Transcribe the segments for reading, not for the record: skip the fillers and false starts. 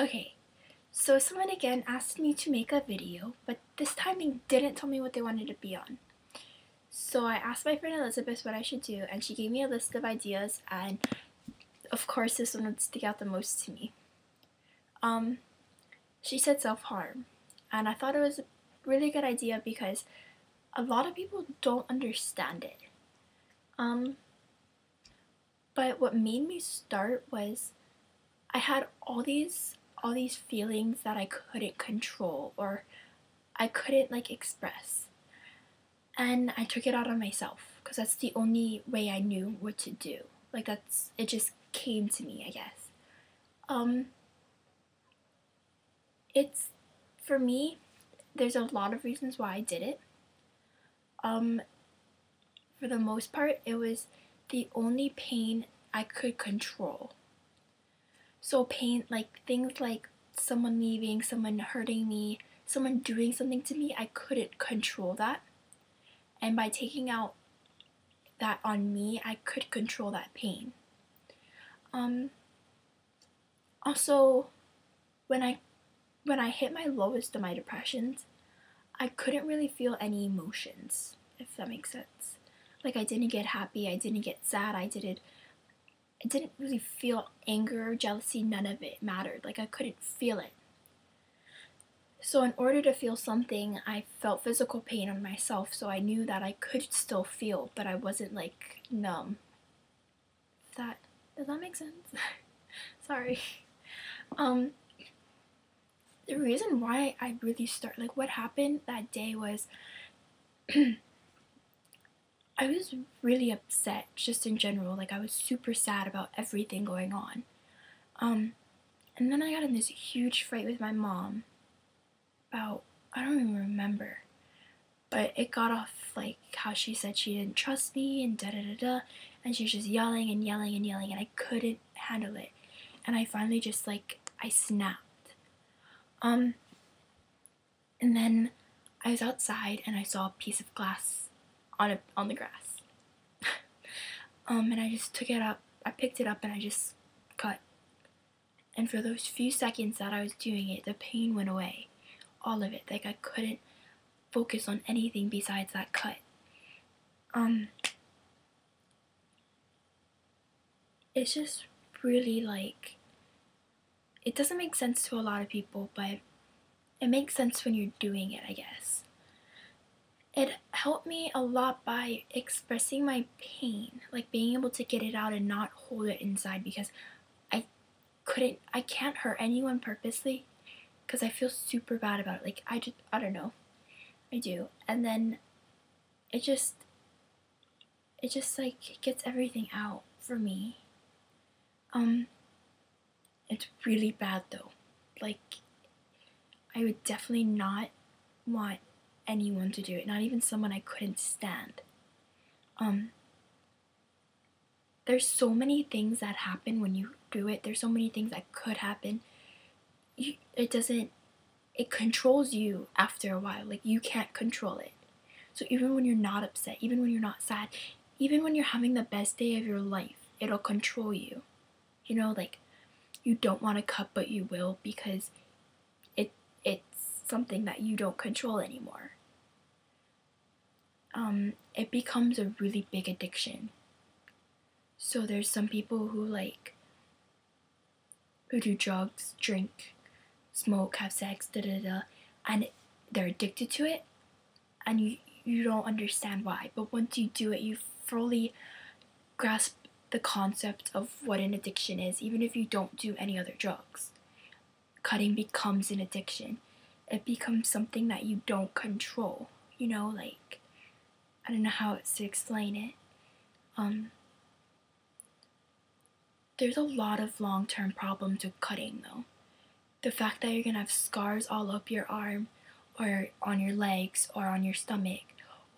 Okay, so someone again asked me to make a video, but this time they didn't tell me what they wanted to be on. So I asked my friend Elizabeth what I should do, and she gave me a list of ideas, and of course this one would stick out the most to me. Um, she said self-harm, and I thought it was a really good idea because a lot of people don't understand it. But what made me start was I had all these feelings that I couldn't control or I couldn't like express. And I took it out on myself because that's the only way I knew what to do. Like it just came to me, I guess. Um it's for me, there's a lot of reasons why I did it. Um for the most part, it was the only pain I could control. So pain like things like someone leaving, someone hurting me, someone doing something to me, I couldn't control that. And by taking out that on me, I could control that pain. Um, Also, when I hit my lowest of my depressions, I couldn't really feel any emotions, if that makes sense. Like I didn't get happy, I didn't get sad, I didn't really feel anger, jealousy, none of it mattered. Like I couldn't feel it. So in order to feel something, I felt physical pain on myself, so I knew that I could still feel, but I wasn't like numb. That does that make sense? Sorry. Um the reason why I really start like what happened that day was I was really upset just in general. Like I was super sad about everything going on. Um and then I got in this huge fight with my mom about I don't even remember. But it got off like how she said she didn't trust me and da da da da, and she was just yelling and yelling and yelling, and I couldn't handle it. And I finally just like I snapped. Um and then I was outside and I saw a piece of glass on the grass. And I just took it up. I picked it up and I just cut. And for those few seconds that I was doing it, the pain went away. All of it. Like I couldn't focus on anything besides that cut. It's just really like it doesn't make sense to a lot of people, but it makes sense when you're doing it, I guess. It helped me a lot by expressing my pain, like being able to get it out and not hold it inside because I can't hurt anyone purposely because I feel super bad about it. Like I don't know, I do. And then it just, it just like gets everything out for me. It's really bad though. Like, I would definitely not want anyone to do it, not even someone I couldn't stand. There's so many things that happen when you do it. There's so many things that could happen. It controls you after a while. Like, you can't control it. So even when you're not upset, even when you're not sad, even when you're having the best day of your life, it'll control you. You know, like, you don't want to cut, but you will because it's something that you don't control anymore. It becomes a really big addiction. So there's some people who do drugs, drink, smoke, have sex, da da da, and they're addicted to it, and you don't understand why. But once you do it, you fully grasp the concept of what an addiction is, even if you don't do any other drugs. Cutting becomes an addiction. It becomes something that you don't control. You know, like, I don't know how else to explain it. There's a lot of long-term problems with cutting though. The fact that you're gonna have scars all up your arm, or on your legs, or on your stomach,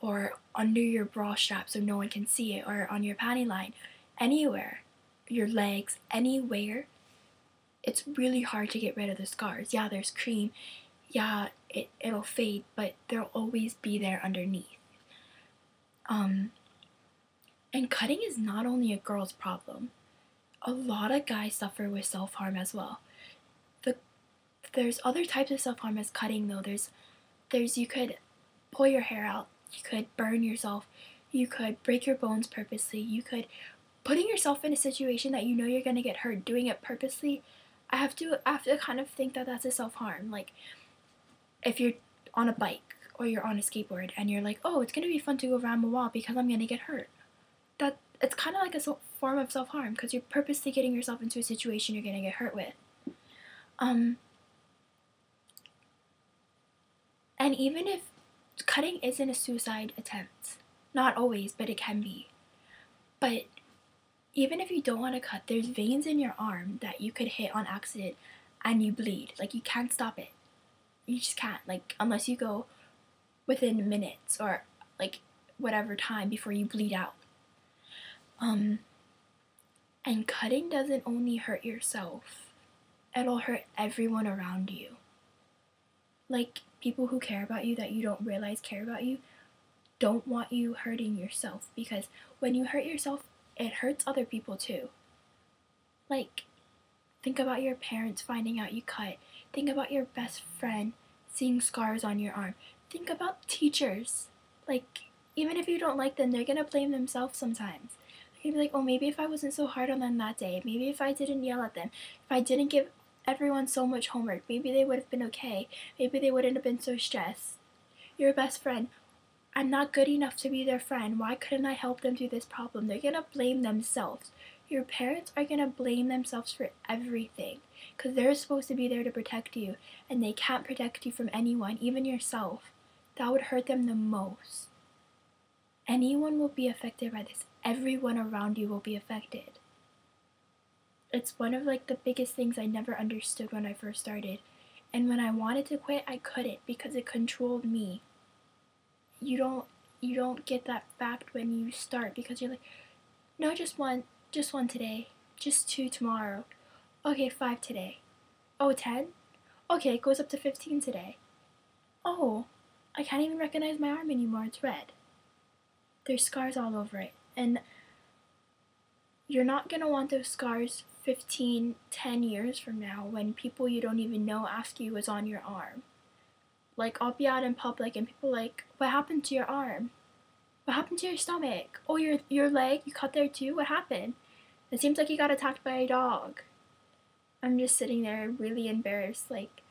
or under your bra strap so no one can see it, or on your panty line, anywhere, your legs, anywhere, it's really hard to get rid of the scars. Yeah, there's cream, yeah, it'll fade, but they'll always be there underneath. And cutting is not only a girl's problem. A lot of guys suffer with self-harm as well. The there's other types of self-harm as cutting though. There's you could pull your hair out, you could burn yourself, you could break your bones purposely, you could putting yourself in a situation that you know you're gonna get hurt, doing it purposely. I have to kind of think that that's a self-harm. Like if you're on a bike or you're on a skateboard and you're like, oh, it's gonna be fun to go around a wall because I'm gonna get hurt. That it's kind of like a form of self-harm because you're purposely getting yourself into a situation you're gonna get hurt with. And even if cutting isn't a suicide attempt, not always, but it can be. But even if you don't want to cut, there's veins in your arm that you could hit on accident and you bleed. Like you can't stop it. You just can't. Like unless you go within minutes or like whatever time before you bleed out. And cutting doesn't only hurt yourself. It'll hurt everyone around you. Like people who care about you that you don't realize care about you don't want you hurting yourself, because when you hurt yourself, it hurts other people too. Like, think about your parents finding out you cut. Think about your best friend seeing scars on your arm. Think about teachers. Like, even if you don't like them, they're gonna blame themselves sometimes. They're gonna be like, oh, maybe if I wasn't so hard on them that day, maybe if I didn't yell at them, if I didn't give everyone so much homework, maybe they would have been okay. Maybe they wouldn't have been so stressed. Your best friend, I'm not good enough to be their friend. Why couldn't I help them through this problem? They're gonna blame themselves. Your parents are gonna blame themselves for everything because they're supposed to be there to protect you and they can't protect you from anyone, even yourself. That would hurt them the most. Anyone will be affected by this. Everyone around you will be affected. It's one of like the biggest things I never understood when I first started. And when I wanted to quit, I couldn't because it controlled me. You don't get that fact when you start because you're like, no, just one today, just 2 tomorrow. Okay, 5 today. Oh, 10? Okay, it goes up to 15 today. Oh, I can't even recognize my arm anymore, it's red. There's scars all over it. And you're not gonna want those scars 15, 10 years from now when people you don't even know ask you what's on your arm. Like, I'll be out in public and people are like, what happened to your arm? What happened to your stomach? Oh, your leg? You cut there too? What happened? It seems like you got attacked by a dog. I'm just sitting there really embarrassed. Like,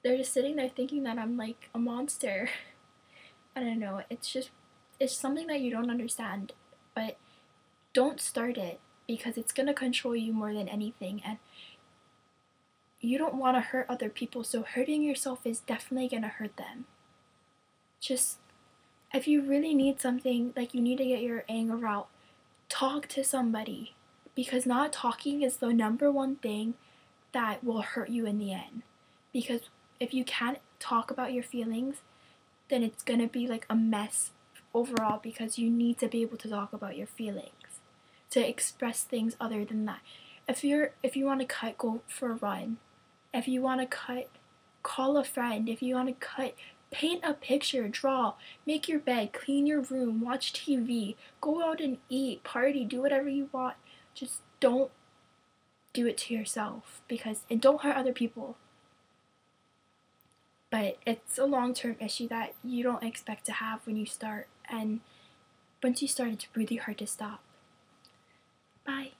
they're just sitting there thinking that I'm like a monster. I don't know. It's something that you don't understand. But don't start it because it's going to control you more than anything. And you don't want to hurt other people, so hurting yourself is definitely going to hurt them. Just, if you really need something, like you need to get your anger out, talk to somebody. Because not talking is the #1 thing that will hurt you in the end. Because if you can't talk about your feelings, then it's going to be like a mess overall because you need to be able to talk about your feelings. To express things other than that. If you want to cut, go for a run. If you want to cut, call a friend. If you want to cut, paint a picture, draw, make your bed, clean your room, watch TV, go out and eat, party, do whatever you want. Just don't do it to yourself and don't hurt other people. But it's a long-term issue that you don't expect to have when you start. And once you start, it's really hard to stop. Bye.